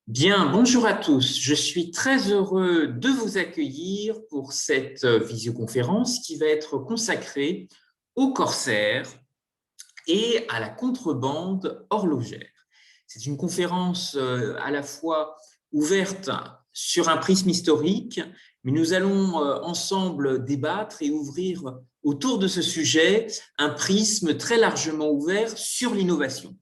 Bien, bonjour à tous. Je suis très heureux de vous accueillir pour cette visioconférence qui va être consacrée au corsaire et à la contrebande horlogère. C'est une conférence à la fois ouverte sur un prisme historique, mais nous allons ensemble débattre et ouvrir autour de ce sujet un prisme très largement ouvert sur l'innovation.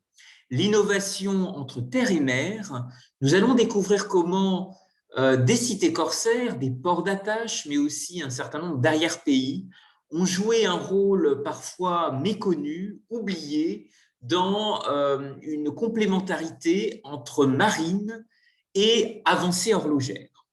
L'innovation entre terre et mer. Nous allons découvrir comment des cités corsaires, des ports d'attache, mais aussi un certain nombre d'arrière-pays ont joué un rôle parfois méconnu, oublié, dans une complémentarité entre marine et avancée horlogère.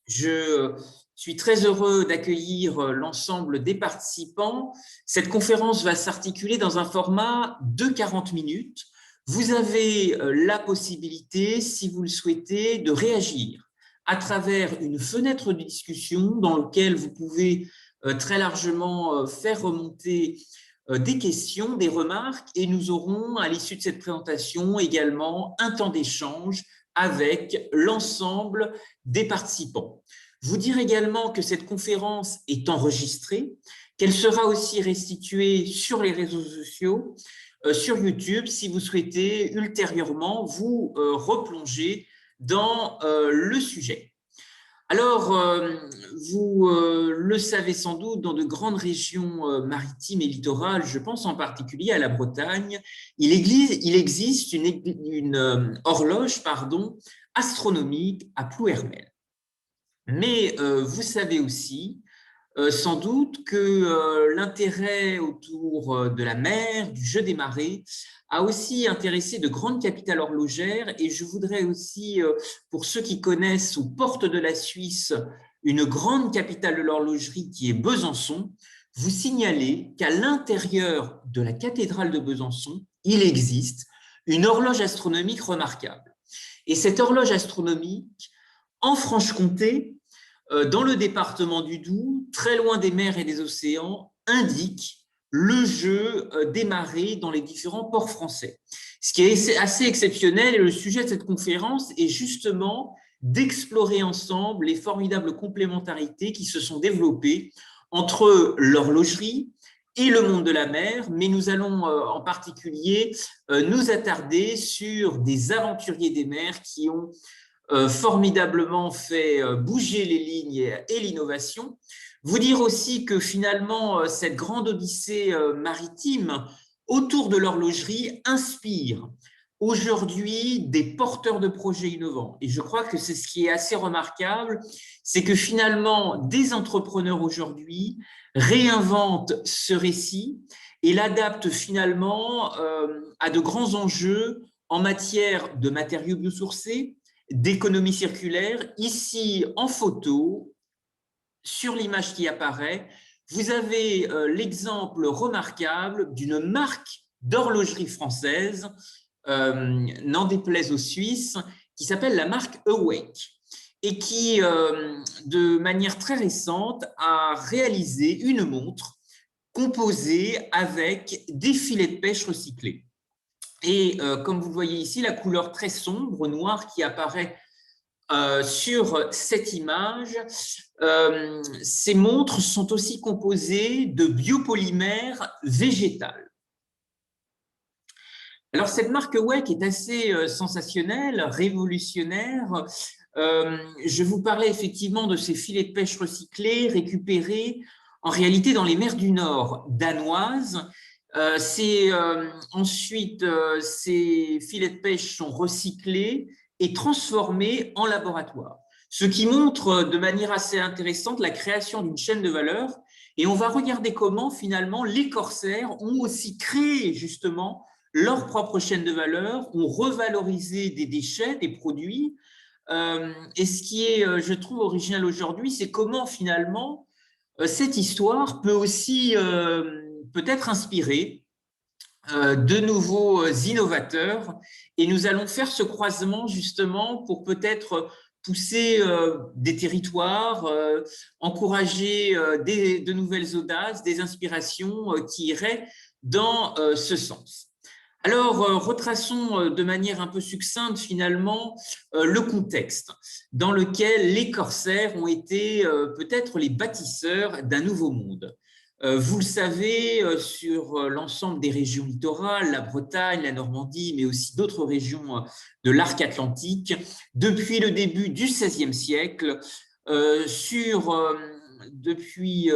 Je suis très heureux d'accueillir l'ensemble des participants. Cette conférence va s'articuler dans un format de 40 minutes. Vous avez la possibilité, si vous le souhaitez, de réagir à travers une fenêtre de discussion dans laquelle vous pouvez très largement faire remonter des questions, des remarques, et nous aurons à l'issue de cette présentation également un temps d'échange avec l'ensemble des participants. Vous dire également que cette conférence est enregistrée, qu'elle sera aussi restituée sur les réseaux sociaux, sur YouTube, si vous souhaitez ultérieurement vous replonger dans le sujet. Alors, vous le savez sans doute, dans de grandes régions maritimes et littorales, je pense en particulier à la Bretagne, il existe une horloge astronomique à Plouermel. Mais vous savez aussi sans doute que l'intérêt autour de la mer, du jeu des marées, a aussi intéressé de grandes capitales horlogères. Et je voudrais aussi, pour ceux qui connaissent aux portes de la Suisse, une grande capitale de l'horlogerie qui est Besançon, vous signaler qu'à l'intérieur de la cathédrale de Besançon, il existe une horloge astronomique remarquable. Et cette horloge astronomique, en Franche-Comté, dans le département du Doubs, très loin des mers et des océans, indique le jeu des marées dans les différents ports français. Ce qui est assez exceptionnel, et le sujet de cette conférence est justement d'explorer ensemble les formidables complémentarités qui se sont développées entre l'horlogerie et le monde de la mer, mais nous allons en particulier nous attarder sur des aventuriers des mers qui ont formidablement fait bouger les lignes et l'innovation. Vous dire aussi que finalement, cette grande odyssée maritime autour de l'horlogerie inspire aujourd'hui des porteurs de projets innovants. Et je crois que c'est ce qui est assez remarquable, c'est que finalement, des entrepreneurs aujourd'hui réinventent ce récit et l'adaptent finalement à de grands enjeux en matière de matériaux biosourcés, d'économie circulaire. Ici, en photo, sur l'image qui apparaît, vous avez l'exemple remarquable d'une marque d'horlogerie française, n'en déplaise aux Suisses, qui s'appelle la marque Awake et qui, de manière très récente, a réalisé une montre composée avec des filets de pêche recyclés. Et comme vous le voyez ici, la couleur très sombre, noire, qui apparaît sur cette image, ces montres sont aussi composées de biopolymères végétales. Alors, cette marque WEC est assez sensationnelle, révolutionnaire. Je vous parlais effectivement de ces filets de pêche recyclés, récupérés en réalité dans les mers du Nord danoises. Ensuite, ces filets de pêche sont recyclés et transformés en laboratoire, ce qui montre de manière assez intéressante la création d'une chaîne de valeur. Et on va regarder comment finalement les corsaires ont aussi créé justement leur propre chaîne de valeur, ont revalorisé des déchets, des produits. Et ce qui est, je trouve, original aujourd'hui, c'est comment finalement cette histoire peut aussi peut-être inspirer de nouveaux innovateurs. Et nous allons faire ce croisement justement pour peut-être pousser des territoires, encourager de nouvelles audaces, des inspirations qui iraient dans ce sens. Alors, retraçons de manière un peu succincte finalement le contexte dans lequel les corsaires ont été peut-être les bâtisseurs d'un nouveau monde. Vous le savez, sur l'ensemble des régions littorales, la Bretagne, la Normandie, mais aussi d'autres régions de l'arc atlantique, depuis le début du XVIe siècle, depuis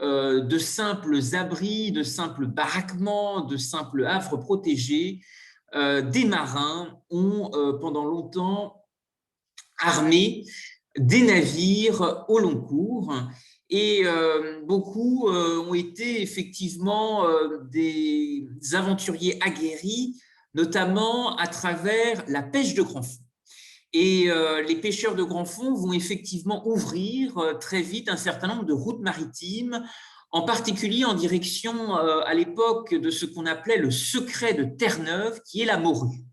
de simples abris, de simples baraquements, de simples havres protégés, des marins ont pendant longtemps armé des navires au long cours et beaucoup ont été effectivement des aventuriers aguerris, notamment à travers la pêche de grand fond. Et les pêcheurs de grand fond vont effectivement ouvrir très vite un certain nombre de routes maritimes, en particulier en direction à l'époque de ce qu'on appelait le secret de Terre-Neuve, qui est la morue.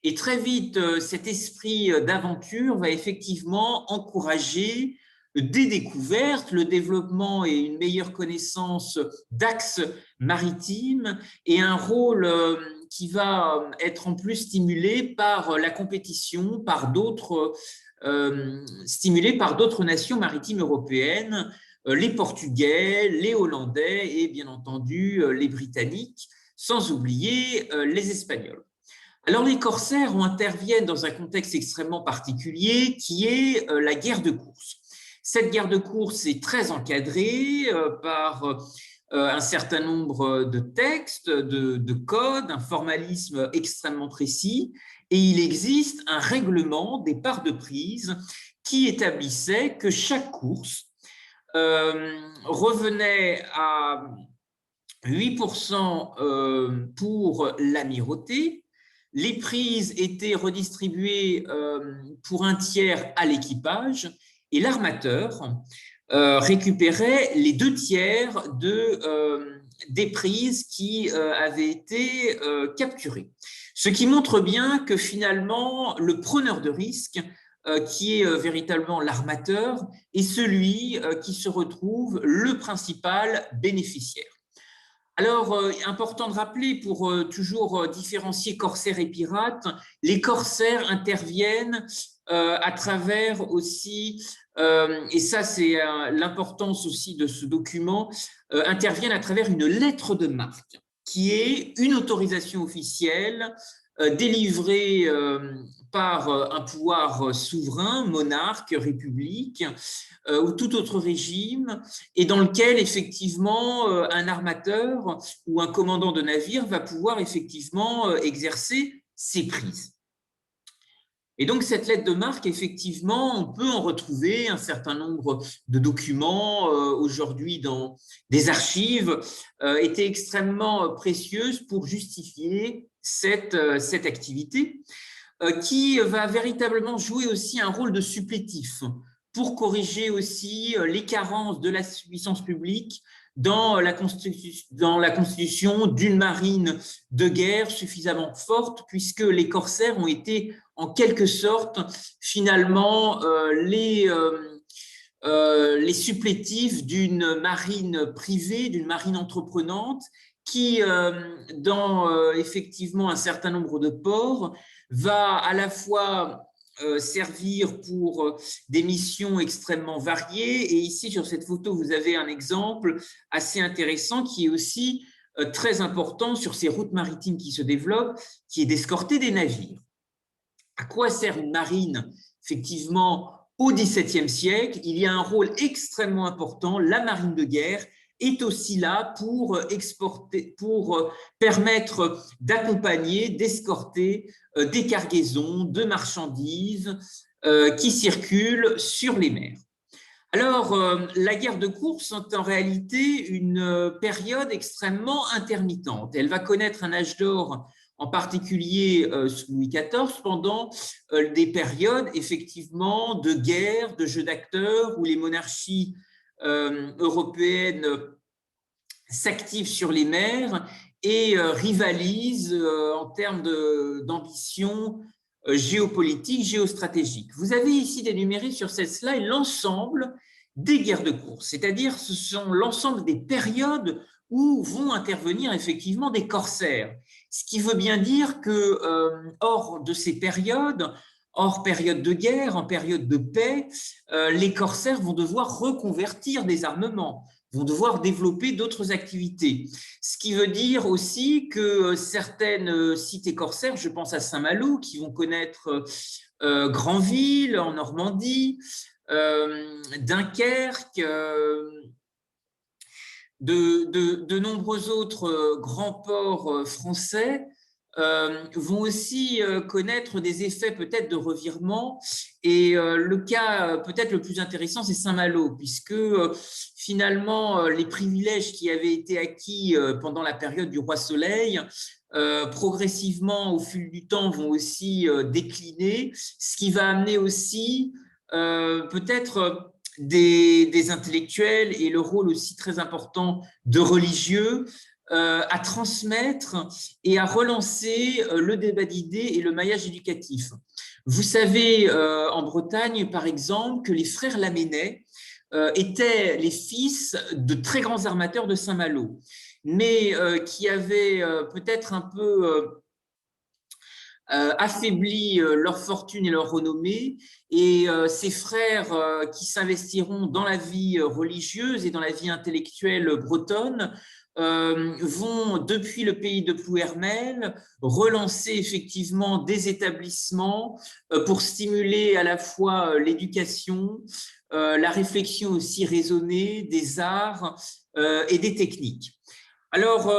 Et très vite, cet esprit d'aventure va effectivement encourager des découvertes, le développement et une meilleure connaissance d'axes maritimes et un rôle qui va être en plus stimulé par la compétition, stimulé par d'autres nations maritimes européennes, les Portugais, les Hollandais et bien entendu les Britanniques, sans oublier les Espagnols. Alors les corsaires interviennent dans un contexte extrêmement particulier qui est la guerre de course. Cette guerre de course est très encadrée par un certain nombre de textes, de codes, un formalisme extrêmement précis, et il existe un règlement des parts de prise qui établissait que chaque course revenait à 8% pour l'amirauté. Les prises étaient redistribuées pour un tiers à l'équipage et l'armateur récupérait les 2 tiers des prises qui avaient été capturées. Ce qui montre bien que finalement, le preneur de risque, qui est véritablement l'armateur, est celui qui se retrouve le principal bénéficiaire. Alors, important de rappeler, pour toujours différencier corsaires et pirates, les corsaires interviennent à travers aussi, et ça c'est l'importance aussi de ce document, interviennent à travers une lettre de marque, qui est une autorisation officielle délivrée par un pouvoir souverain, monarque, république, ou tout autre régime, et dans lequel effectivement un armateur ou un commandant de navire va pouvoir effectivement exercer ses prises. Et donc cette lettre de marque, effectivement, on peut en retrouver un certain nombre de documents aujourd'hui dans des archives, étaient extrêmement précieuses pour justifier cette activité, qui va véritablement jouer aussi un rôle de supplétif pour corriger aussi les carences de la puissance publique dans la constitution d'une marine de guerre suffisamment forte, puisque les corsaires ont été en quelque sorte finalement les supplétifs d'une marine privée, d'une marine entreprenante, qui, dans effectivement un certain nombre de ports, va à la fois servir pour des missions extrêmement variées. Et ici, sur cette photo, vous avez un exemple assez intéressant qui est aussi très important sur ces routes maritimes qui se développent, qui est d'escorter des navires. À quoi sert une marine? Effectivement, au XVIIe siècle, il y a un rôle extrêmement important. La marine de guerre est aussi là pour exporter, pour permettre d'accompagner, d'escorter des cargaisons de marchandises qui circulent sur les mers. Alors, la guerre de course est en réalité une période extrêmement intermittente. Elle va connaître un âge d'or, en particulier sous Louis XIV, pendant des périodes effectivement de guerre, de jeux d'acteurs, où les monarchies européennes s'activent sur les mers et rivalisent en termes d'ambition géopolitique, géostratégique. Vous avez ici énuméré sur cette slide l'ensemble des guerres de course, c'est-à-dire ce sont l'ensemble des périodes où vont intervenir effectivement des corsaires. Ce qui veut bien dire que, hors de ces périodes, hors période de guerre, en période de paix, les corsaires vont devoir reconvertir des armements, vont devoir développer d'autres activités. Ce qui veut dire aussi que certaines cités corsaires, je pense à Saint-Malo, qui vont connaître Granville en Normandie, Dunkerque, de nombreux autres grands ports français vont aussi connaître des effets peut-être de revirement. Et le cas peut-être le plus intéressant, c'est Saint-Malo, puisque finalement, les privilèges qui avaient été acquis pendant la période du roi Soleil, progressivement, au fil du temps, vont aussi décliner, ce qui va amener aussi peut-être des intellectuels et le rôle aussi très important de religieux à transmettre et à relancer le débat d'idées et le maillage éducatif. Vous savez, en Bretagne, par exemple, que les frères Lamennais étaient les fils de très grands armateurs de Saint-Malo, mais qui avaient peut-être un peu affaibli leur fortune et leur renommée, et ces frères qui s'investiront dans la vie religieuse et dans la vie intellectuelle bretonne vont, depuis le pays de Plouermel, relancer effectivement des établissements pour stimuler à la fois l'éducation, la réflexion aussi raisonnée des arts et des techniques. Alors,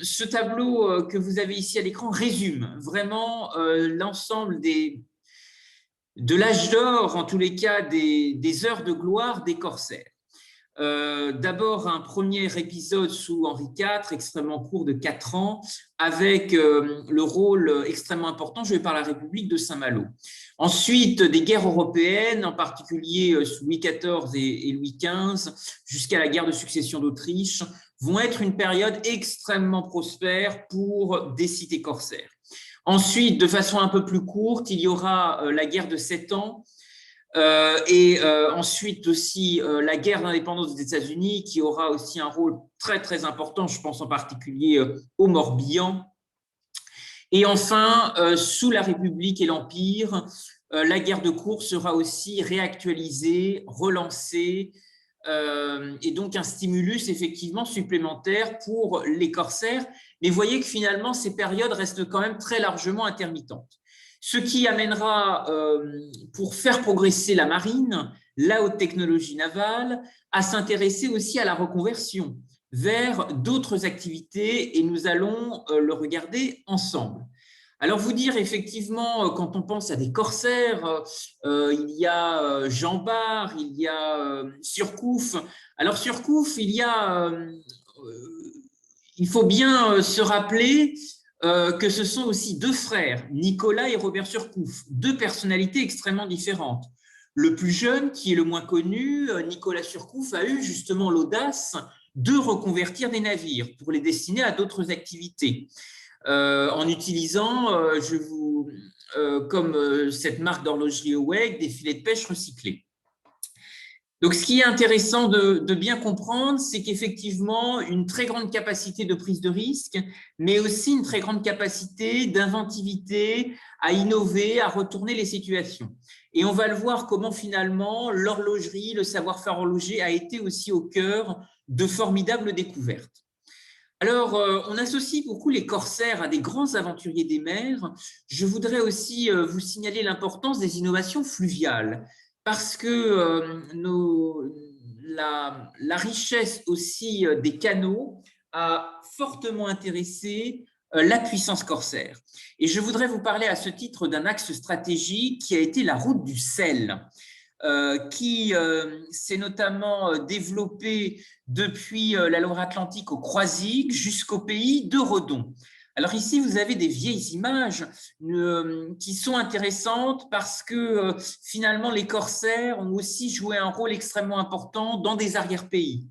ce tableau que vous avez ici à l'écran résume vraiment l'ensemble de l'âge d'or, en tous les cas des heures de gloire des corsaires. D'abord, un premier épisode sous Henri IV, extrêmement court de 4 ans, avec le rôle extrêmement important joué par la République de Saint-Malo. Ensuite, des guerres européennes, en particulier sous Louis XIV et Louis XV, jusqu'à la guerre de succession d'Autriche, vont être une période extrêmement prospère pour des cités corsaires. Ensuite, de façon un peu plus courte, il y aura la guerre de 7 ans, et ensuite aussi la guerre d'indépendance des États-Unis, qui aura aussi un rôle très très important, je pense en particulier au Morbihan. Et enfin, sous la République et l'Empire, la guerre de course sera aussi réactualisée, relancée, et donc un stimulus effectivement supplémentaire pour les corsaires. Mais voyez que finalement, ces périodes restent quand même très largement intermittentes. Ce qui amènera, pour faire progresser la marine, la haute technologie navale, à s'intéresser aussi à la reconversion vers d'autres activités, et nous allons le regarder ensemble. Alors vous dire effectivement, quand on pense à des corsaires, il y a Jean Bart, il y a Surcouf. Alors Surcouf, il faut bien se rappeler que ce sont aussi 2 frères, Nicolas et Robert Surcouf, 2 personnalités extrêmement différentes. Le plus jeune, qui est le moins connu, Nicolas Surcouf, a eu justement l'audace de reconvertir des navires pour les destiner à d'autres activités. En utilisant, comme cette marque d'horlogerie Oweg, des filets de pêche recyclés. Donc, ce qui est intéressant de bien comprendre, c'est qu'effectivement, une très grande capacité de prise de risque, mais aussi une très grande capacité d'inventivité, à innover, à retourner les situations. Et on va le voir comment finalement l'horlogerie, le savoir-faire horloger a été aussi au cœur de formidables découvertes. Alors, on associe beaucoup les corsaires à des grands aventuriers des mers. Je voudrais aussi vous signaler l'importance des innovations fluviales, parce que la richesse aussi des canaux a fortement intéressé la puissance corsaire. Et je voudrais vous parler à ce titre d'un axe stratégique qui a été la route du sel, qui s'est notamment développé depuis la Loire-Atlantique au Croisic jusqu'au pays de Redon. Alors ici, vous avez des vieilles images qui sont intéressantes parce que finalement, les corsaires ont aussi joué un rôle extrêmement important dans des arrière-pays.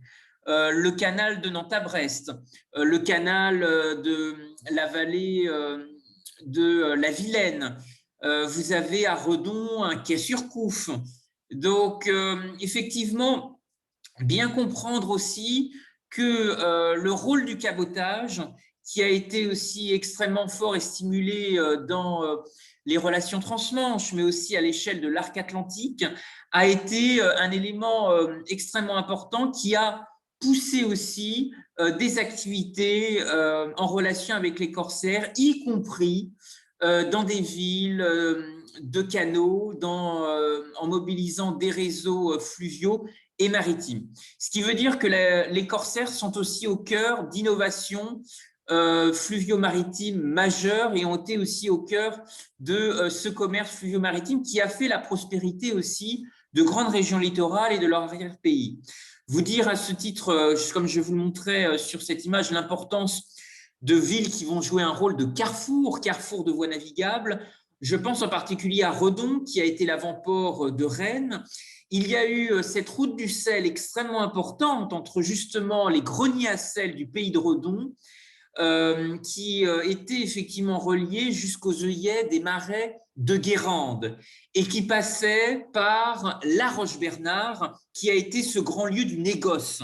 Le canal de Nantes à Brest, le canal de la vallée de la Vilaine. Vous avez à Redon un quai Surcouf. Donc, effectivement, bien comprendre aussi que le rôle du cabotage, qui a été aussi extrêmement fort et stimulé dans les relations transmanche, mais aussi à l'échelle de l'arc atlantique, a été un élément extrêmement important qui a poussé aussi des activités en relation avec les corsaires, y compris dans des villes de canaux, en mobilisant des réseaux fluviaux et maritimes. Ce qui veut dire que les corsaires sont aussi au cœur d'innovations fluvio-maritimes majeures et ont été aussi au cœur de ce commerce fluvio-maritime qui a fait la prospérité aussi de grandes régions littorales et de leur arrière-pays. Vous dire à ce titre, comme je vous le montrais sur cette image, l'importance de villes qui vont jouer un rôle de carrefour de voies navigables. Je pense en particulier à Redon, qui a été l'avant-port de Rennes. Il y a eu cette route du sel extrêmement importante entre justement les greniers à sel du pays de Redon, qui était effectivement relié jusqu'aux œillets des marais de Guérande et qui passait par La Roche-Bernard, qui a été ce grand lieu du négoce.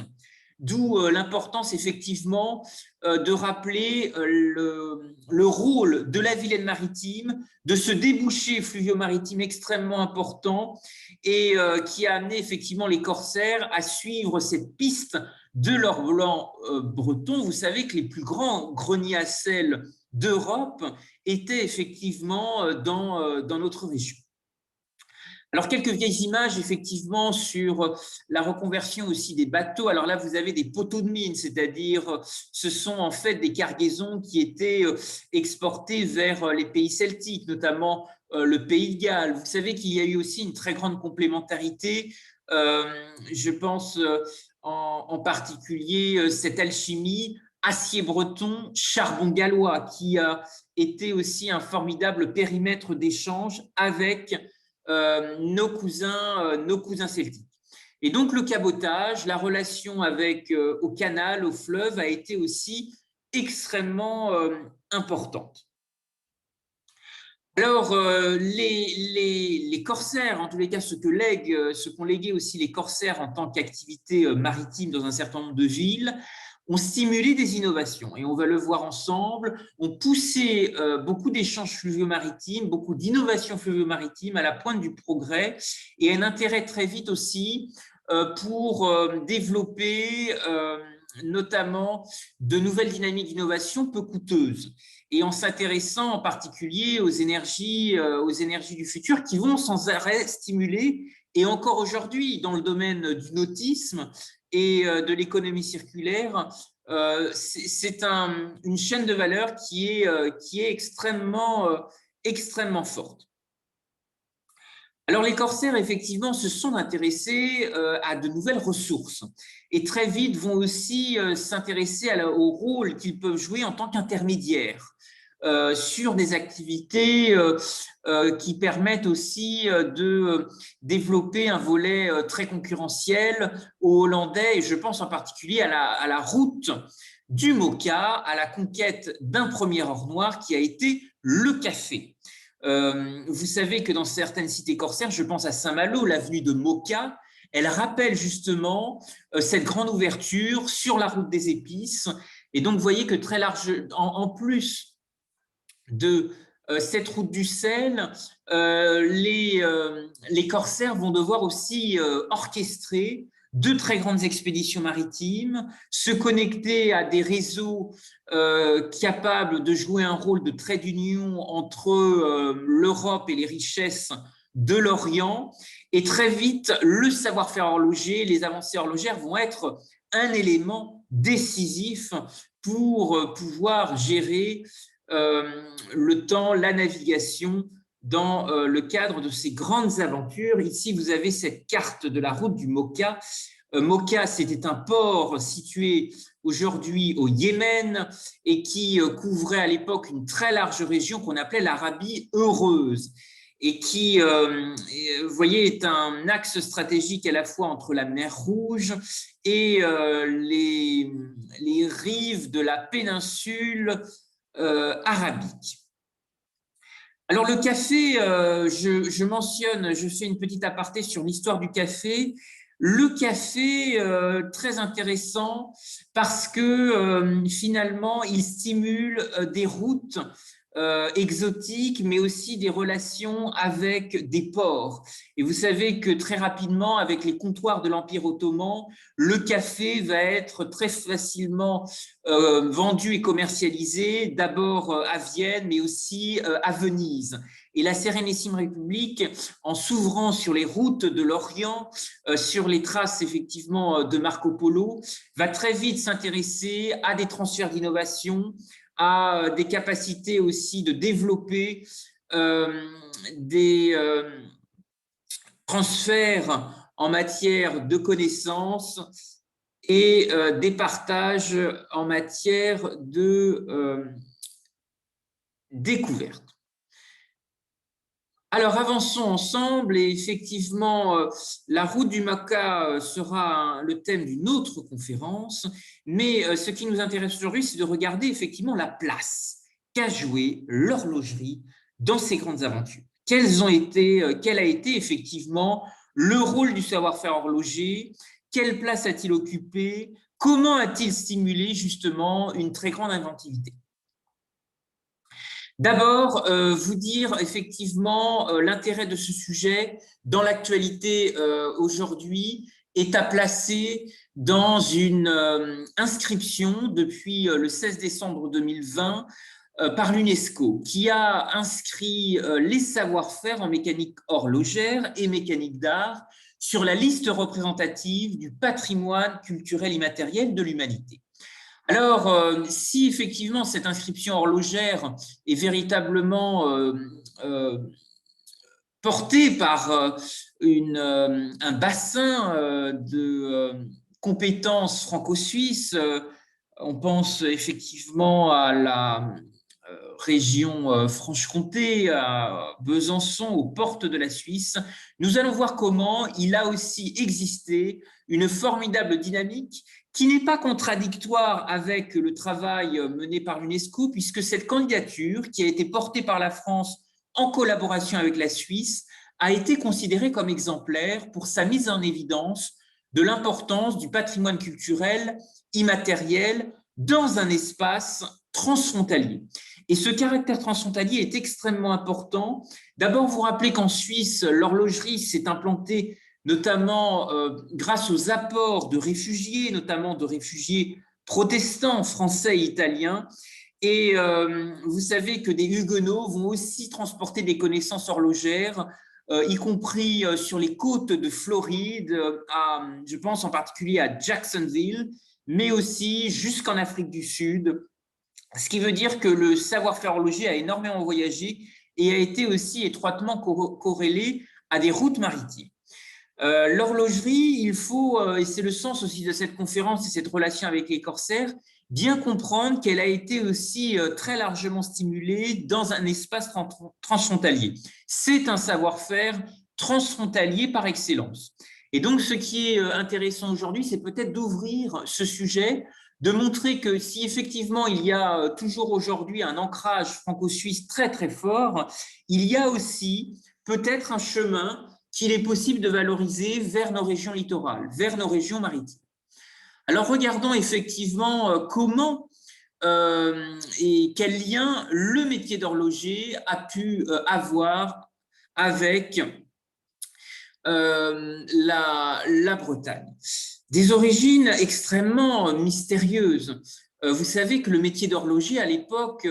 D'où l'importance effectivement de rappeler le rôle de la Vilaine maritime, de ce débouché fluvio-maritime extrêmement important et qui a amené effectivement les corsaires à suivre cette piste de l'or blanc breton. Vous savez que les plus grands greniers à sel d'Europe étaient effectivement dans notre région. Alors, quelques vieilles images, effectivement, sur la reconversion aussi des bateaux. Alors là, vous avez des poteaux de mine, c'est-à-dire ce sont en fait des cargaisons qui étaient exportées vers les pays celtiques, notamment le pays de Galles. Vous savez qu'il y a eu aussi une très grande complémentarité. Je pense en particulier cette alchimie acier breton, charbon gallois, qui a été aussi un formidable périmètre d'échange avec nos cousins celtiques. Et donc le cabotage, la relation avec au canal, au fleuve, a été aussi extrêmement importante. Alors, les corsaires, en tous les cas, ce qu'ont légué aussi les corsaires en tant qu'activité maritime dans un certain nombre de villes, ont stimulé des innovations. Et on va le voir ensemble, ont poussé beaucoup d'échanges fluvio-maritimes, beaucoup d'innovations fluvio-maritimes à la pointe du progrès et un intérêt très vite aussi pour développer notamment de nouvelles dynamiques d'innovation peu coûteuses et en s'intéressant en particulier aux énergies du futur qui vont sans arrêt stimuler, et encore aujourd'hui dans le domaine du nautisme et de l'économie circulaire, c'est une chaîne de valeur qui est extrêmement forte. Alors les corsaires, effectivement, se sont intéressés à de nouvelles ressources et très vite vont aussi s'intéresser au rôle qu'ils peuvent jouer en tant qu'intermédiaires sur des activités qui permettent aussi de développer un volet très concurrentiel aux Hollandais, et je pense en particulier à la route du Mocha, à la conquête d'un premier or noir qui a été le café. Vous savez que dans certaines cités corsaires, je pense à Saint-Malo, l'avenue de Mocha, elle rappelle justement cette grande ouverture sur la route des épices. Et donc, vous voyez que très large, en plus de cette route du sel, les corsaires vont devoir aussi orchestrer de très grandes expéditions maritimes, se connecter à des réseaux capables de jouer un rôle de trait d'union entre l'Europe et les richesses de l'Orient. Et très vite, le savoir-faire horloger, les avancées horlogères vont être un élément décisif pour pouvoir gérer le temps, la navigation dans le cadre de ces grandes aventures. Ici, vous avez cette carte de la route du Mocha. Mocha, c'était un port situé aujourd'hui au Yémen et qui couvrait à l'époque une très large région qu'on appelait l'Arabie heureuse et qui, vous voyez, est un axe stratégique à la fois entre la mer Rouge et les rives de la péninsule arabique. Alors le café, je mentionne, je fais une petite aparté sur l'histoire du café. Le café, très intéressant parce que finalement, il stimule des routes exotiques, mais aussi des relations avec des ports. Et vous savez que très rapidement, avec les comptoirs de l'Empire ottoman, le café va être très facilement vendu et commercialisé, d'abord à Vienne, mais aussi à Venise. Et la Sérénissime République, en s'ouvrant sur les routes de l'Orient, sur les traces effectivement de Marco Polo, va très vite s'intéresser à des transferts d'innovation, à des capacités aussi de développer des transferts en matière de connaissances et des partages en matière de découverte. Alors, avançons ensemble et effectivement, la route du Maca sera le thème d'une autre conférence, mais ce qui nous intéresse aujourd'hui, c'est de regarder effectivement la place qu'a jouée l'horlogerie dans ces grandes aventures. Quel a été effectivement le rôle du savoir-faire horloger? Quelle place a-t-il occupé? Comment a-t-il stimulé justement une très grande inventivité? D'abord, vous dire effectivement l'intérêt de ce sujet dans l'actualité aujourd'hui est à placer dans une inscription depuis le 16 décembre 2020 par l'UNESCO qui a inscrit les savoir-faire en mécanique horlogère et mécanique d'art sur la liste représentative du patrimoine culturel immatériel de l'humanité. Alors, si effectivement cette inscription horlogère est véritablement portée par un bassin de compétences franco-suisses, on pense effectivement à la région Franche-Comté, à Besançon, aux portes de la Suisse, nous allons voir comment il a aussi existé une formidable dynamique qui n'est pas contradictoire avec le travail mené par l'UNESCO, puisque cette candidature, qui a été portée par la France en collaboration avec la Suisse, a été considérée comme exemplaire pour sa mise en évidence de l'importance du patrimoine culturel immatériel dans un espace transfrontalier. Et ce caractère transfrontalier est extrêmement important. D'abord, vous rappelez qu'en Suisse, l'horlogerie s'est implantée notamment grâce aux apports de réfugiés, notamment de réfugiés protestants, français et italiens. Et vous savez que des huguenots vont aussi transporter des connaissances horlogères, y compris sur les côtes de Floride, je pense en particulier à Jacksonville, mais aussi jusqu'en Afrique du Sud, ce qui veut dire que le savoir-faire horloger a énormément voyagé et a été aussi étroitement corrélé à des routes maritimes. L'horlogerie, il faut, et c'est le sens aussi de cette conférence et cette relation avec les corsaires, bien comprendre qu'elle a été aussi très largement stimulée dans un espace transfrontalier. C'est un savoir-faire transfrontalier par excellence. Et donc, ce qui est intéressant aujourd'hui, c'est peut-être d'ouvrir ce sujet, de montrer que si effectivement il y a toujours aujourd'hui un ancrage franco-suisse très très fort, il y a aussi peut-être un chemin qu'il est possible de valoriser vers nos régions littorales, vers nos régions maritimes. Alors regardons effectivement comment et quel lien le métier d'horloger a pu avoir avec la Bretagne. Des origines extrêmement mystérieuses. Vous savez que le métier d'horloger à l'époque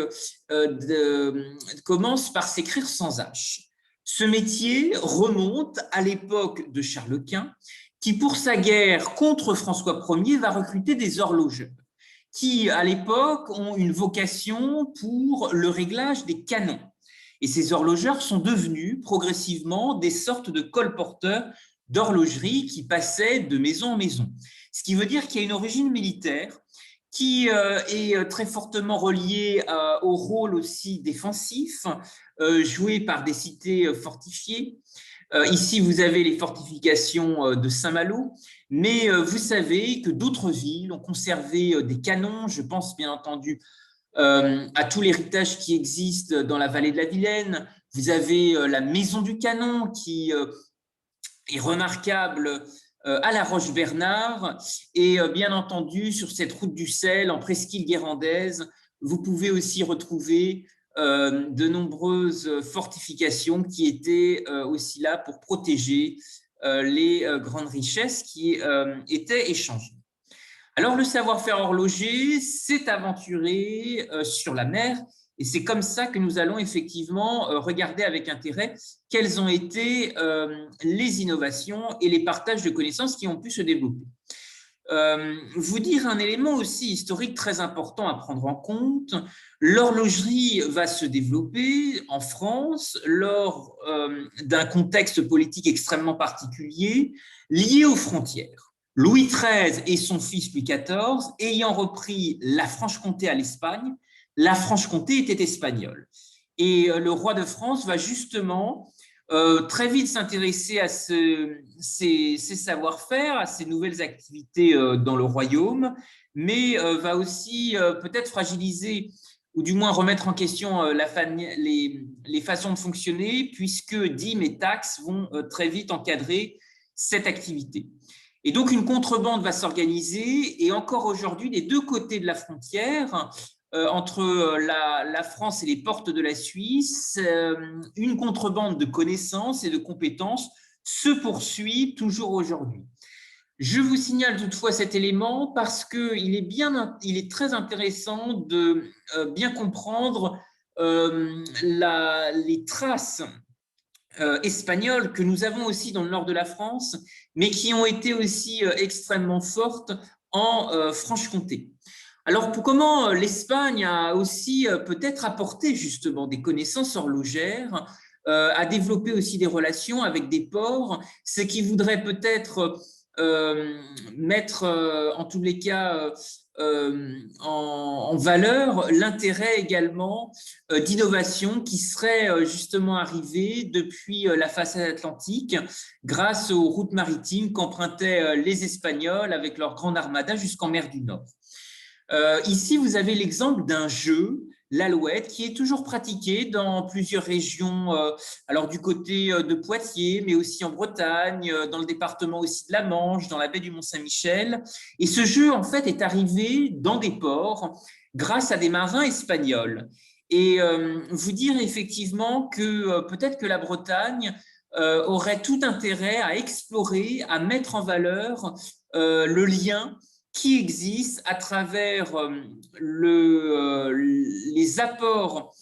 commence par s'écrire sans H. Ce métier remonte à l'époque de Charles Quint, qui pour sa guerre contre François Ier va recruter des horlogeurs, qui à l'époque ont une vocation pour le réglage des canons. Et ces horlogeurs sont devenus progressivement des sortes de colporteurs d'horlogerie qui passaient de maison en maison. Ce qui veut dire qu'il y a une origine militaire qui est très fortement reliée au rôle aussi défensif joué par des cités fortifiées. Ici, vous avez les fortifications de Saint-Malo, mais vous savez que d'autres villes ont conservé des canons. Je pense bien entendu à tout l'héritage qui existe dans la vallée de la Vilaine, Vous avez la maison du canon qui est remarquable à la Roche-Bernard. Et bien entendu, sur cette route du sel, en presqu'île guérandaise, vous pouvez aussi retrouver de nombreuses fortifications qui étaient aussi là pour protéger les grandes richesses qui étaient échangées. Alors, le savoir-faire horloger s'est aventuré sur la mer et c'est comme ça que nous allons effectivement regarder avec intérêt quelles ont été les innovations et les partages de connaissances qui ont pu se développer. Vous dire un élément aussi historique très important à prendre en compte, l'horlogerie va se développer en France lors d'un contexte politique extrêmement particulier lié aux frontières. Louis XIII et son fils Louis XIV ayant repris la Franche-Comté à l'Espagne, la Franche-Comté était espagnole. Et le roi de France va justement très vite s'intéresser à ces savoir-faire, à ces nouvelles activités dans le royaume, mais va aussi peut-être fragiliser ou du moins remettre en question les façons de fonctionner, puisque dîmes et taxes vont très vite encadrer cette activité. Et donc, une contrebande va s'organiser, et encore aujourd'hui, des deux côtés de la frontière, entre la France et les portes de la Suisse, une contrebande de connaissances et de compétences se poursuit toujours aujourd'hui. Je vous signale toutefois cet élément parce qu'il est très intéressant de bien comprendre les traces espagnoles que nous avons aussi dans le nord de la France, mais qui ont été aussi extrêmement fortes en Franche-Comté. Alors, comment l'Espagne a aussi peut-être apporté justement des connaissances horlogères, a développé aussi des relations avec des ports, ce qui voudrait peut-être mettre en tous les cas en valeur l'intérêt également d'innovation qui serait justement arrivée depuis la façade atlantique grâce aux routes maritimes qu'empruntaient les Espagnols avec leur grande armada jusqu'en mer du Nord. Ici, vous avez l'exemple d'un jeu, l'alouette, qui est toujours pratiqué dans plusieurs régions, alors du côté de Poitiers, mais aussi en Bretagne, dans le département aussi de la Manche, dans la baie du Mont-Saint-Michel. Et ce jeu, en fait, est arrivé dans des ports grâce à des marins espagnols. Et vous dire effectivement que peut-être que la Bretagne aurait tout intérêt à explorer, à mettre en valeur le lien qui existe à travers les apports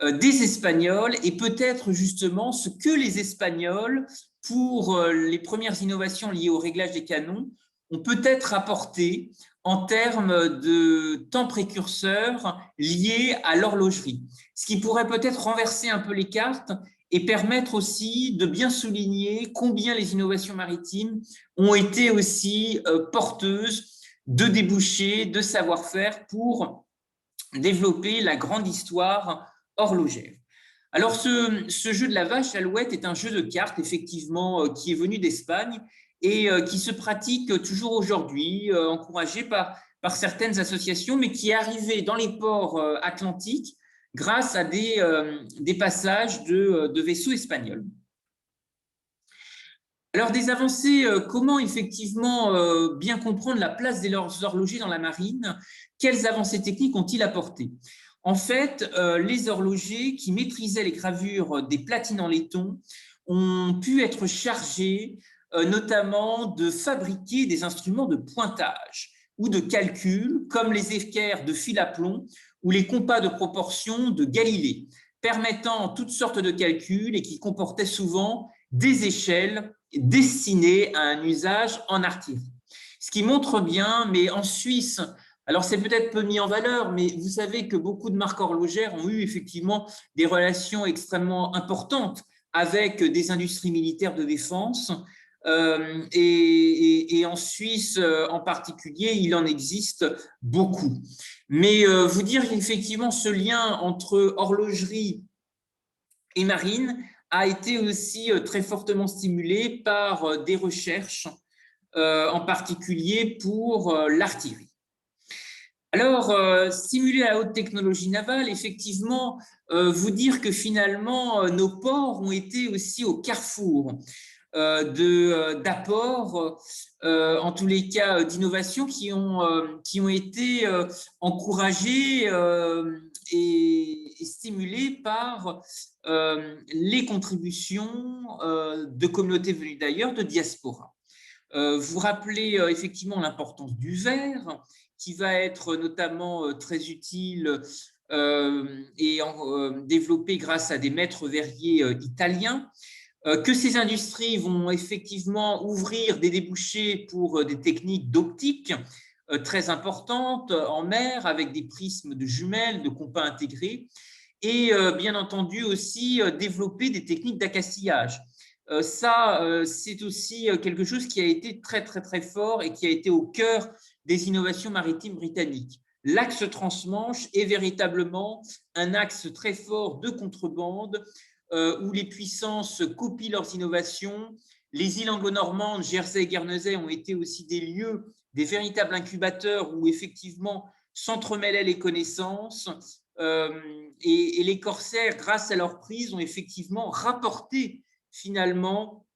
des Espagnols et peut-être justement ce que les Espagnols, pour les premières innovations liées au réglage des canons, ont peut-être apporté en termes de temps précurseurs liés à l'horlogerie. Ce qui pourrait peut-être renverser un peu les cartes et permettre aussi de bien souligner combien les innovations maritimes ont été aussi porteuses de débouchés, de savoir-faire pour développer la grande histoire horlogère. Alors, ce jeu de la vache, l'alouette, est un jeu de cartes, effectivement, qui est venu d'Espagne et qui se pratique toujours aujourd'hui, encouragé par certaines associations, mais qui est arrivé dans les ports atlantiques grâce à des passages de vaisseaux espagnols. Alors, des avancées, comment effectivement bien comprendre la place des horlogers dans la marine? Quelles avancées techniques ont-ils apporté? En fait, les horlogers qui maîtrisaient les gravures des platines en laiton ont pu être chargés notamment de fabriquer des instruments de pointage ou de calcul, comme les équerres de fil à plomb ou les compas de proportion de Galilée, permettant toutes sortes de calculs et qui comportaient souvent des échelles destinées à un usage en artillerie. Ce qui montre bien, mais en Suisse, alors c'est peut-être peu mis en valeur, mais vous savez que beaucoup de marques horlogères ont eu effectivement des relations extrêmement importantes avec des industries militaires de défense. Et en Suisse en particulier, il en existe beaucoup. Mais vous dire effectivement ce lien entre horlogerie et marine a été aussi très fortement stimulé par des recherches, en particulier pour l'artillerie. Alors, simuler la haute technologie navale, effectivement, vous dire que finalement, nos ports ont été aussi au carrefour d'apports, en tous les cas d'innovations qui ont été encouragées et stimulées par les contributions de communautés venues d'ailleurs, de diaspora. Vous rappelez effectivement l'importance du verre, qui va être notamment très utile et développé grâce à des maîtres verriers italiens, que ces industries vont effectivement ouvrir des débouchés pour des techniques d'optique très importantes en mer, avec des prismes de jumelles, de compas intégrés, et bien entendu aussi développer des techniques d'accastillage. Ça, c'est aussi quelque chose qui a été très, très, très fort et qui a été au cœur des innovations maritimes britanniques. L'axe transmanche est véritablement un axe très fort de contrebande où les puissances copient leurs innovations. Les îles anglo-normandes, Jersey et Guernesey, ont été aussi des lieux, des véritables incubateurs où effectivement s'entremêlaient les connaissances. Et les corsaires, grâce à leur prise, ont effectivement rapporté finalement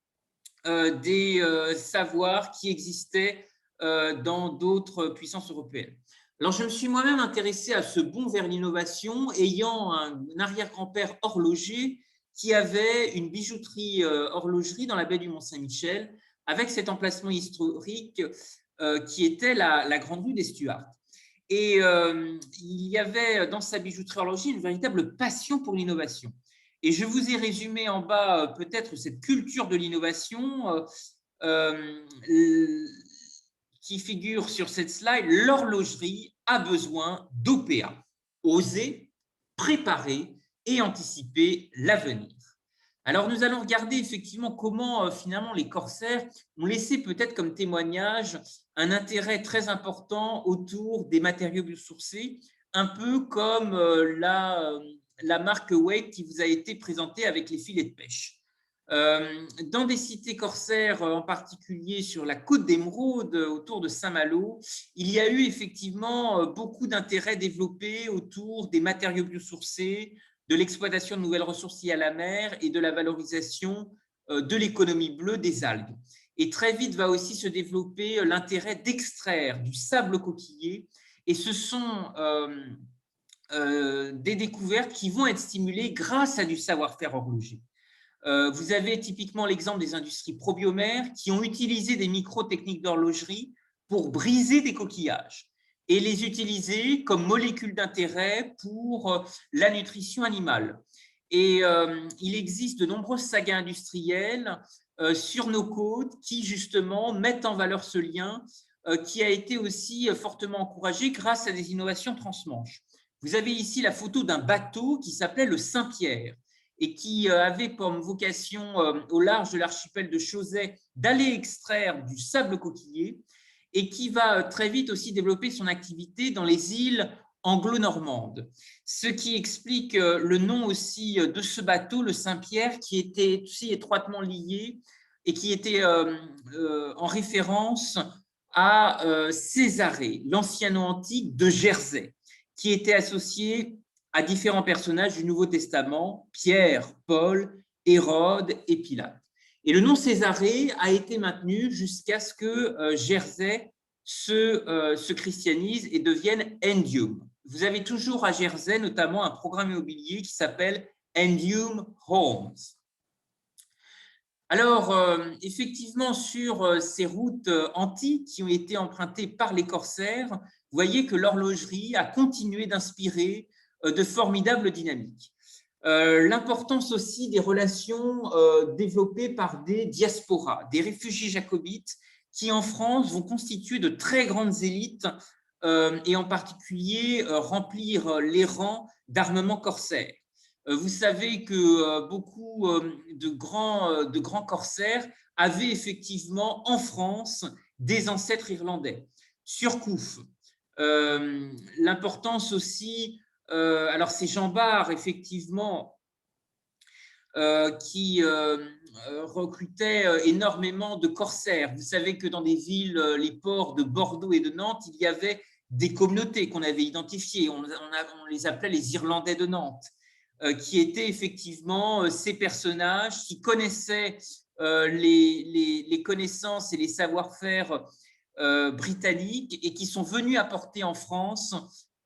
des savoirs qui existaient dans d'autres puissances européennes. Alors, je me suis moi-même intéressé à ce bond vers l'innovation, ayant un arrière-grand-père horloger qui avait une bijouterie horlogerie dans la baie du Mont-Saint-Michel, avec cet emplacement historique qui était la Grande Rue des Stuarts. Et il y avait dans sa bijouterie horloger une véritable passion pour l'innovation. Et je vous ai résumé en bas peut-être cette culture de l'innovation qui figure sur cette slide. L'horlogerie a besoin d'OPA, oser, préparer et anticiper l'avenir. Alors, nous allons regarder effectivement comment finalement les corsaires ont laissé peut-être comme témoignage un intérêt très important autour des matériaux biosourcés, un peu comme la marque Wake qui vous a été présentée avec les filets de pêche. Dans des cités corsaires, en particulier sur la côte d'Émeraude, autour de Saint-Malo, il y a eu effectivement beaucoup d'intérêts développés autour des matériaux biosourcés, de l'exploitation de nouvelles ressources liées à la mer et de la valorisation de l'économie bleue des algues. Et très vite va aussi se développer l'intérêt d'extraire du sable coquillé, et ce sont des découvertes qui vont être stimulées grâce à du savoir-faire horloger. Vous avez typiquement l'exemple des industries probiomères qui ont utilisé des micro-techniques d'horlogerie pour briser des coquillages et les utiliser comme molécules d'intérêt pour la nutrition animale. Et il existe de nombreuses sagas industrielles sur nos côtes qui justement mettent en valeur ce lien qui a été aussi fortement encouragé grâce à des innovations transmanches. Vous avez ici la photo d'un bateau qui s'appelait le Saint-Pierre et qui avait comme vocation au large de l'archipel de Chausey d'aller extraire du sable coquillé, et qui va très vite aussi développer son activité dans les îles anglo-normandes. Ce qui explique le nom aussi de ce bateau, le Saint-Pierre, qui était aussi étroitement lié et qui était en référence à Césarée, l'ancien nom antique de Jersey, qui était associé à différents personnages du Nouveau Testament, Pierre, Paul, Hérode et Pilate. Et le nom Césarée a été maintenu jusqu'à ce que Jersey se christianise et devienne Endium. Vous avez toujours à Jersey notamment un programme immobilier qui s'appelle Endium Homes. Alors, effectivement, sur ces routes antiques qui ont été empruntées par les corsaires, vous voyez que l'horlogerie a continué d'inspirer de formidables dynamiques. L'importance aussi des relations développées par des diasporas, des réfugiés jacobites qui, en France, vont constituer de très grandes élites et en particulier remplir les rangs d'armements corsaires. Vous savez que beaucoup de grands corsaires avaient effectivement en France des ancêtres irlandais. Surcouf, l'importance aussi, alors c'est Jean Bart effectivement qui recrutait énormément de corsaires. Vous savez que dans des villes, les ports de Bordeaux et de Nantes, il y avait des communautés qu'on avait identifiées. On les appelait les Irlandais de Nantes, qui étaient effectivement ces personnages qui connaissaient les connaissances et les savoir-faire britanniques et qui sont venus apporter en France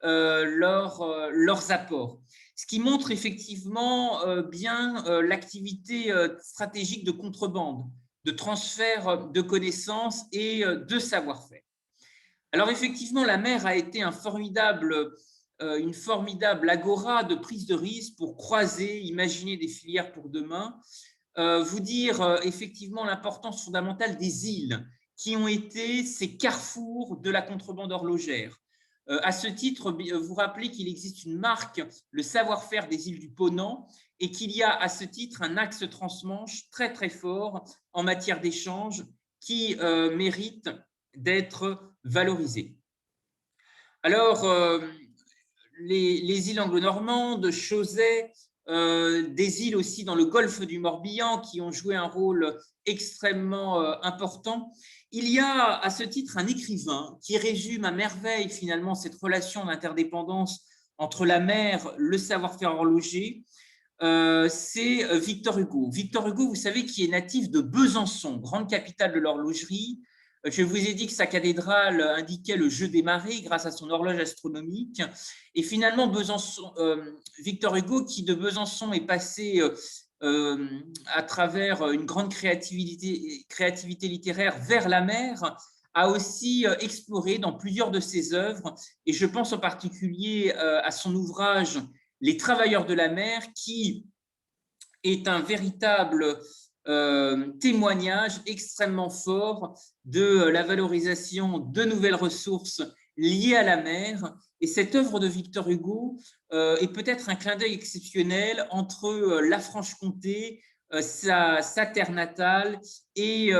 leurs apports. Ce qui montre effectivement bien l'activité stratégique de contrebande, de transfert de connaissances et de savoir-faire. Alors effectivement, la mer a été une formidable agora de prise de risque pour croiser, imaginer des filières pour demain, vous dire effectivement l'importance fondamentale des îles qui ont été ces carrefours de la contrebande horlogère. À ce titre, vous rappelez qu'il existe une marque, le savoir-faire des îles du Ponant, et qu'il y a à ce titre un axe transmanche très très fort en matière d'échange qui mérite d'être valorisé. Alors, les îles anglo-normandes, Chausey, des îles aussi dans le golfe du Morbihan qui ont joué un rôle extrêmement important. Il y a à ce titre un écrivain qui résume à merveille finalement cette relation d'interdépendance entre la mer, le savoir-faire horloger, c'est Victor Hugo. Victor Hugo, vous savez, qui est natif de Besançon, grande capitale de l'horlogerie. Je vous ai dit que sa cathédrale indiquait le jeu des marées grâce à son horloge astronomique. Et finalement, Victor Hugo, qui de Besançon est passé à travers une grande créativité littéraire vers la mer, a aussi exploré dans plusieurs de ses œuvres. Et je pense en particulier à son ouvrage « Les travailleurs de la mer », qui est un véritable témoignage extrêmement fort de la valorisation de nouvelles ressources liées à la mer. Et cette œuvre de Victor Hugo est peut-être un clin d'œil exceptionnel entre la Franche-Comté, sa terre natale et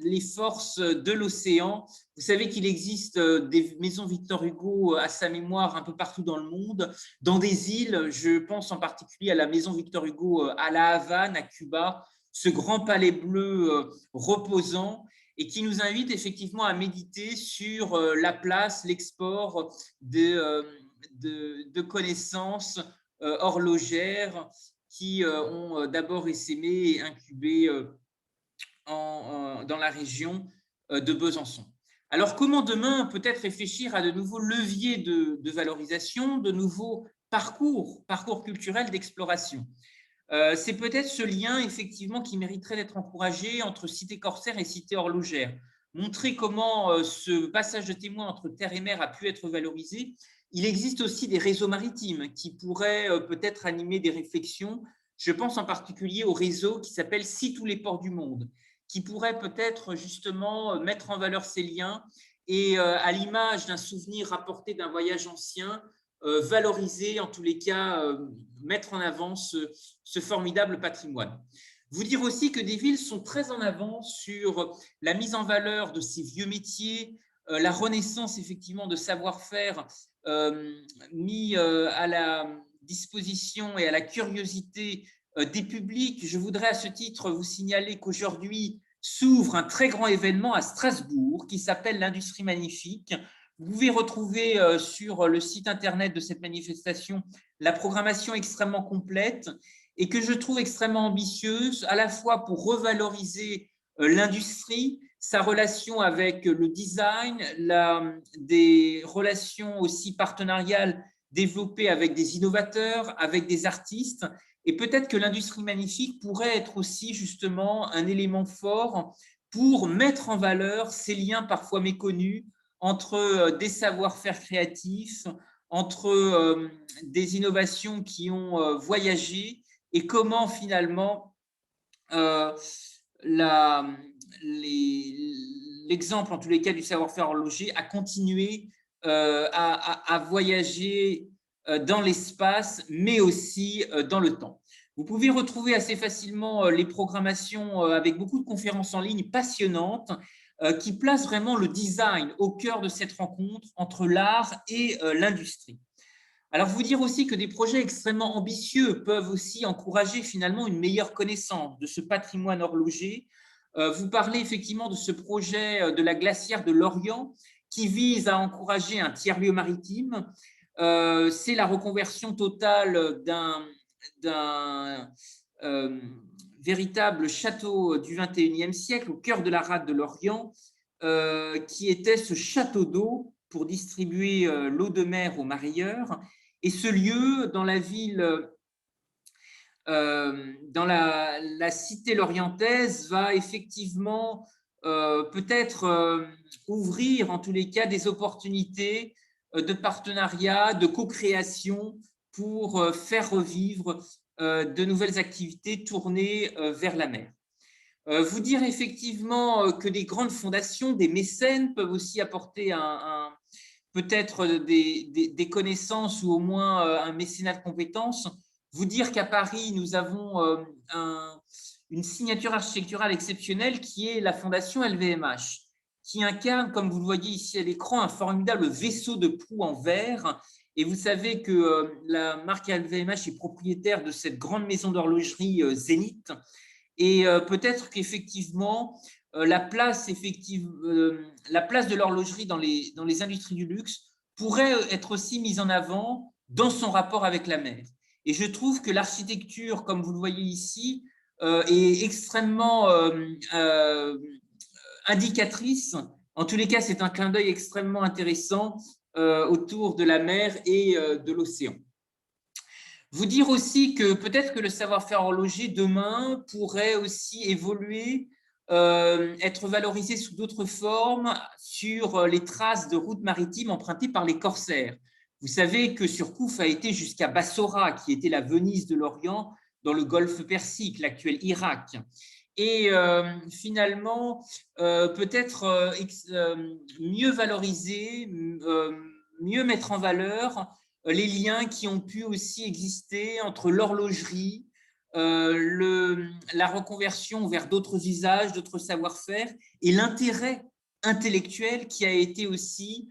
les forces de l'océan. Vous savez qu'il existe des maisons Victor Hugo à sa mémoire un peu partout dans le monde, dans des îles. Je pense en particulier à la maison Victor Hugo à La Havane, à Cuba, ce grand palais bleu reposant et qui nous invite effectivement à méditer sur la place, l'export de connaissances horlogères qui ont d'abord essaimé et incubé dans la région de Besançon. Alors, comment demain peut-être réfléchir à de nouveaux leviers de valorisation, de nouveaux parcours culturels d'exploration? C'est peut-être ce lien, effectivement, qui mériterait d'être encouragé entre cité corsaire et cité horlogère. Montrer comment ce passage de témoin entre terre et mer a pu être valorisé. Il existe aussi des réseaux maritimes qui pourraient peut-être animer des réflexions. Je pense en particulier au réseau qui s'appelle « Si tous les ports du monde », qui pourrait peut-être justement mettre en valeur ces liens et à l'image d'un souvenir rapporté d'un voyage ancien, valoriser, en tous les cas, mettre en avant ce formidable patrimoine. Vous dire aussi que des villes sont très en avant sur la mise en valeur de ces vieux métiers, la renaissance effectivement de savoir-faire mis à la disposition et à la curiosité des publics. Je voudrais à ce titre vous signaler qu'aujourd'hui s'ouvre un très grand événement à Strasbourg qui s'appelle l'Industrie Magnifique. Vous pouvez retrouver sur le site internet de cette manifestation la programmation extrêmement complète et que je trouve extrêmement ambitieuse, à la fois pour revaloriser l'industrie, sa relation avec le design, des relations aussi partenariales développées avec des innovateurs, avec des artistes. Et peut-être que l'industrie magnifique pourrait être aussi justement un élément fort pour mettre en valeur ces liens parfois méconnus entre des savoir-faire créatifs, entre des innovations qui ont voyagé et comment finalement l'exemple, en tous les cas, du savoir-faire horloger a continué à voyager dans l'espace, mais aussi dans le temps. Vous pouvez retrouver assez facilement les programmations avec beaucoup de conférences en ligne passionnantes qui placent vraiment le design au cœur de cette rencontre entre l'art et l'industrie. Alors, vous dire aussi que des projets extrêmement ambitieux peuvent aussi encourager finalement une meilleure connaissance de ce patrimoine horloger. Vous parlez effectivement de ce projet de la glacière de Lorient qui vise à encourager un tiers-lieu maritime. C'est la reconversion totale d'un véritable château du XXIe siècle au cœur de la rade de l'Orient, qui était ce château d'eau pour distribuer l'eau de mer aux mareyeurs. Et ce lieu, dans la ville, dans la cité lorientaise, va effectivement peut-être ouvrir en tous les cas des opportunités de partenariat, de co-création pour faire revivre de nouvelles activités tournées vers la mer. Vous dire effectivement que des grandes fondations, des mécènes peuvent aussi apporter peut-être des connaissances ou au moins un mécénat de compétences. Vous dire qu'à Paris, nous avons une signature architecturale exceptionnelle qui est la fondation LVMH, qui incarne, comme vous le voyez ici à l'écran, un formidable vaisseau de proue en verre. Et vous savez que la marque LVMH est propriétaire de cette grande maison d'horlogerie Zénith. Et peut-être qu'effectivement, la place de l'horlogerie dans les industries du luxe pourrait être aussi mise en avant dans son rapport avec la mer. Et je trouve que l'architecture, comme vous le voyez ici, est extrêmement indicatrice. En tous les cas, c'est un clin d'œil extrêmement intéressant autour de la mer et de l'océan. Vous dire aussi que peut-être que le savoir-faire horloger demain pourrait aussi évoluer, être valorisé sous d'autres formes sur les traces de routes maritimes empruntées par les corsaires. Vous savez que Surcouf a été jusqu'à Bassora, qui était la Venise de l'Orient dans le golfe Persique, l'actuel Irak. Et finalement, peut-être mieux valoriser, mieux mettre en valeur les liens qui ont pu aussi exister entre l'horlogerie, la reconversion vers d'autres usages, d'autres savoir-faire et l'intérêt intellectuel qui a été aussi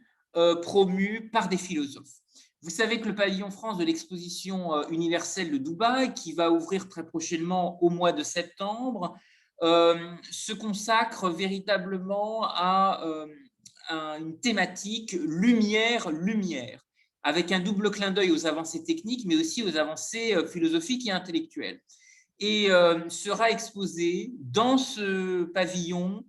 promu par des philosophes. Vous savez que le pavillon France de l'exposition universelle de Dubaï, qui va ouvrir très prochainement au mois de septembre, se consacre véritablement à une thématique lumière-lumière, avec un double clin d'œil aux avancées techniques, mais aussi aux avancées philosophiques et intellectuelles. Et sera exposé dans ce pavillon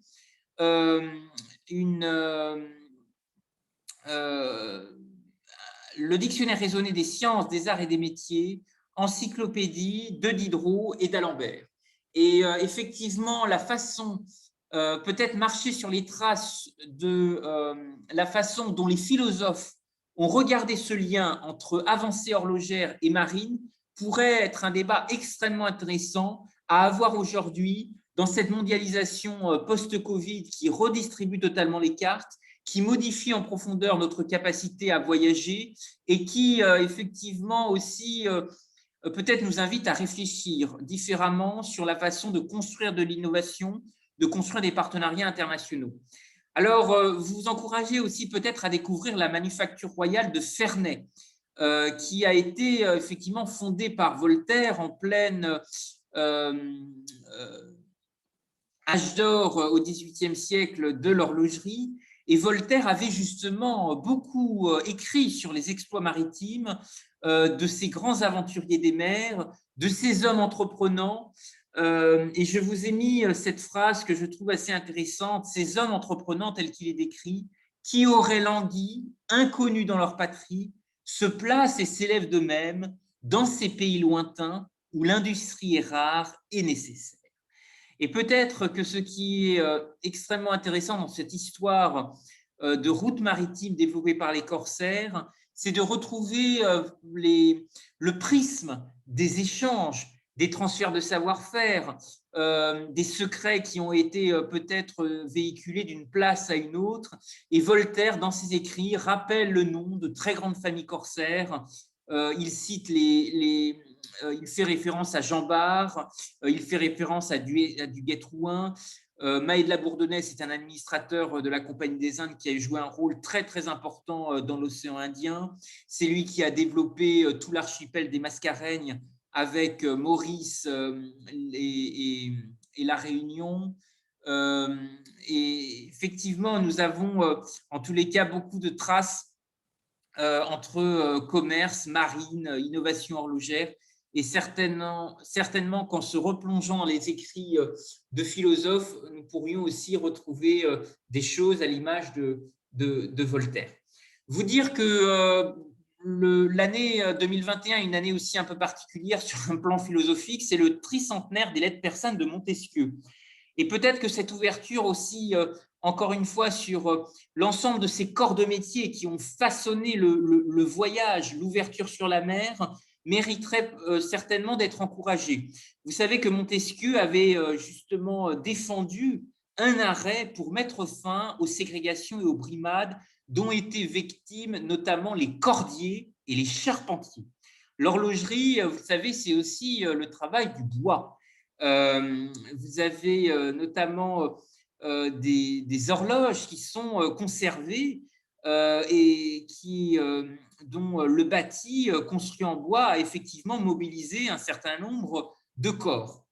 le dictionnaire raisonné des sciences, des arts et des métiers, encyclopédie de Diderot et d'Alembert. Et effectivement, la façon, peut-être marcher sur les traces de la façon dont les philosophes ont regardé ce lien entre avancée horlogère et marine pourrait être un débat extrêmement intéressant à avoir aujourd'hui dans cette mondialisation post-Covid qui redistribue totalement les cartes, qui modifie en profondeur notre capacité à voyager et qui effectivement aussi peut-être nous invite à réfléchir différemment sur la façon de construire de l'innovation, de construire des partenariats internationaux. Alors, vous encouragez aussi peut-être à découvrir la manufacture royale de Ferney, qui a été effectivement fondée par Voltaire en pleine âge d'or au XVIIIe siècle de l'horlogerie. Et Voltaire avait justement beaucoup écrit sur les exploits maritimes de ces grands aventuriers des mers, de ces hommes entreprenants. Et je vous ai mis cette phrase que je trouve assez intéressante, ces hommes entreprenants tels qu'il est décrit, qui auraient langui, inconnus dans leur patrie, se placent et s'élèvent d'eux-mêmes dans ces pays lointains où l'industrie est rare et nécessaire. Et peut-être que ce qui est extrêmement intéressant dans cette histoire de route maritime développée par les corsaires, c'est de retrouver le prisme des échanges, des transferts de savoir-faire, des secrets qui ont été peut-être véhiculés d'une place à une autre. Et Voltaire, dans ses écrits, rappelle le nom de très grandes familles corsaires. Il cite il fait référence à Jean Bart, il fait référence à Duguay-Trouin. Maé de la Bourdonnais, c'est un administrateur de la Compagnie des Indes qui a joué un rôle très, très important dans l'océan Indien. C'est lui qui a développé tout l'archipel des Mascareignes avec Maurice et la Réunion. Et effectivement, nous avons en tous les cas beaucoup de traces entre commerce, marine, innovation horlogère, et certainement qu'en se replongeant dans les écrits de philosophes, nous pourrions aussi retrouver des choses à l'image de Voltaire. Vous dire que l'année 2021 est une année aussi un peu particulière sur un plan philosophique, c'est le tricentenaire des lettres persanes de Montesquieu. Et peut-être que cette ouverture aussi, encore une fois, sur l'ensemble de ces corps de métier qui ont façonné le voyage, l'ouverture sur la mer, mériterait certainement d'être encouragée. Vous savez que Montesquieu avait justement défendu un arrêt pour mettre fin aux ségrégations et aux brimades dont étaient victimes notamment les cordiers et les charpentiers. L'horlogerie, vous savez, c'est aussi le travail du bois. Vous avez notamment des horloges qui sont conservées et dont le bâti construit en bois a effectivement mobilisé un certain nombre de corps.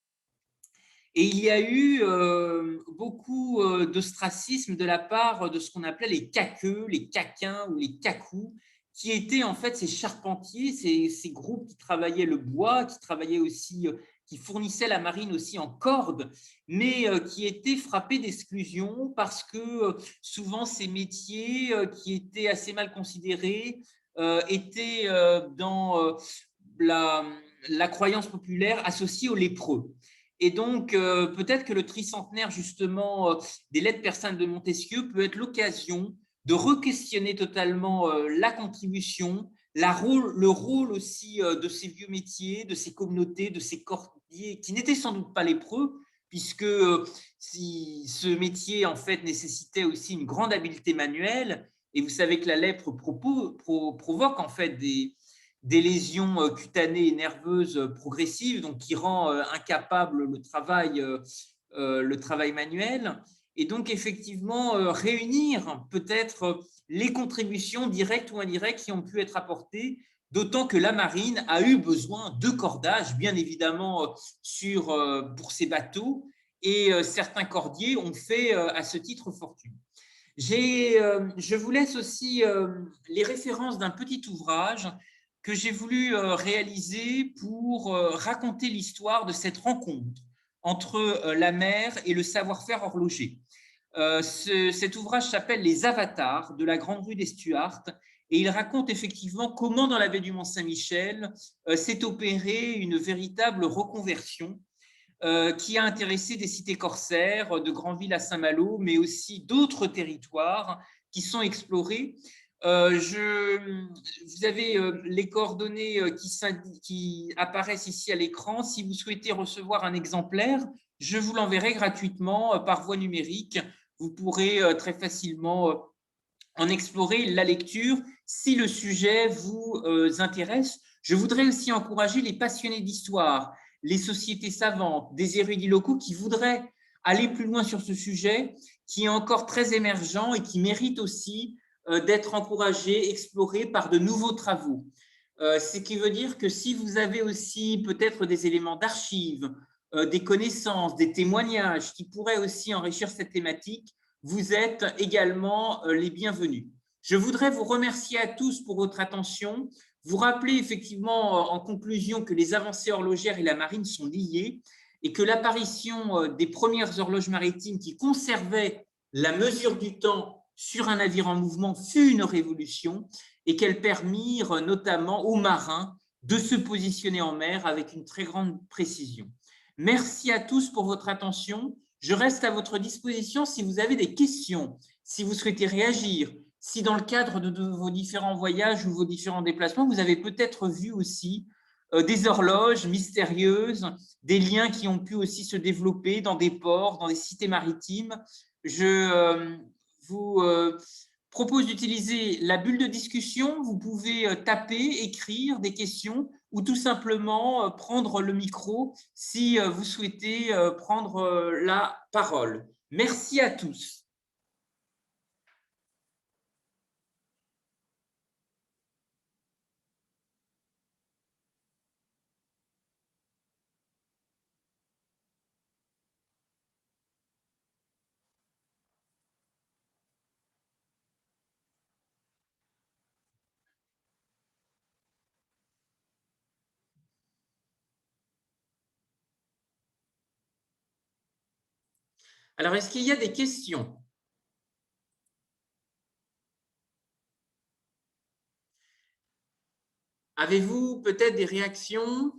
Et il y a eu beaucoup d'ostracisme de la part de ce qu'on appelait les caqueux, les caquins ou les cacous, qui étaient en fait ces charpentiers, ces groupes qui travaillaient le bois, qui travaillaient aussi, qui fournissaient la marine aussi en cordes, mais qui étaient frappés d'exclusion parce que souvent ces métiers qui étaient assez mal considérés étaient dans la croyance populaire associée aux lépreux. Et donc, peut-être que le tricentenaire, justement, des lettres persanes de Montesquieu peut être l'occasion de re-questionner totalement la contribution, le rôle aussi de ces vieux métiers, de ces communautés, de ces cordiers, qui n'étaient sans doute pas lépreux, puisque si ce métier, en fait, nécessitait aussi une grande habileté manuelle, et vous savez que la lèpre provoque, en fait, des lésions cutanées et nerveuses progressives, donc qui rend incapable le travail manuel. Et donc, effectivement, réunir peut-être les contributions directes ou indirectes qui ont pu être apportées, d'autant que la marine a eu besoin de cordage, bien évidemment, pour ses bateaux, et certains cordiers ont fait à ce titre fortune. Je vous laisse aussi les références d'un petit ouvrage que j'ai voulu réaliser pour raconter l'histoire de cette rencontre entre la mer et le savoir-faire horloger. Cet ouvrage s'appelle Les Avatars de la Grande Rue des Stuarts et il raconte effectivement comment dans la baie du Mont-Saint-Michel s'est opérée une véritable reconversion qui a intéressé des cités corsaires, de Granville à Saint-Malo, mais aussi d'autres territoires qui sont explorés. Vous avez les coordonnées qui apparaissent ici à l'écran. Si vous souhaitez recevoir un exemplaire, je vous l'enverrai gratuitement par voie numérique. Vous pourrez très facilement en explorer la lecture si le sujet vous intéresse. Je voudrais aussi encourager les passionnés d'histoire, les sociétés savantes, des érudits locaux qui voudraient aller plus loin sur ce sujet, qui est encore très émergent et qui mérite aussi d'être encouragé, exploré par de nouveaux travaux. Ce qui veut dire que si vous avez aussi peut-être des éléments d'archives, des connaissances, des témoignages qui pourraient aussi enrichir cette thématique, vous êtes également les bienvenus. Je voudrais vous remercier à tous pour votre attention, vous rappeler effectivement en conclusion que les avancées horlogères et la marine sont liées et que l'apparition des premières horloges maritimes qui conservaient la mesure du temps sur un navire en mouvement fut une révolution et qu'elles permirent notamment aux marins de se positionner en mer avec une très grande précision. Merci à tous pour votre attention. Je reste à votre disposition si vous avez des questions, si vous souhaitez réagir, si dans le cadre de vos différents voyages ou vos différents déplacements, vous avez peut-être vu aussi des horloges mystérieuses, des liens qui ont pu aussi se développer dans des ports, dans des cités maritimes. Je vous propose d'utiliser la bulle de discussion. Vous pouvez taper, écrire des questions ou tout simplement prendre le micro si vous souhaitez prendre la parole. Merci à tous. Alors, est-ce qu'il y a des questions? Avez-vous peut-être des réactions?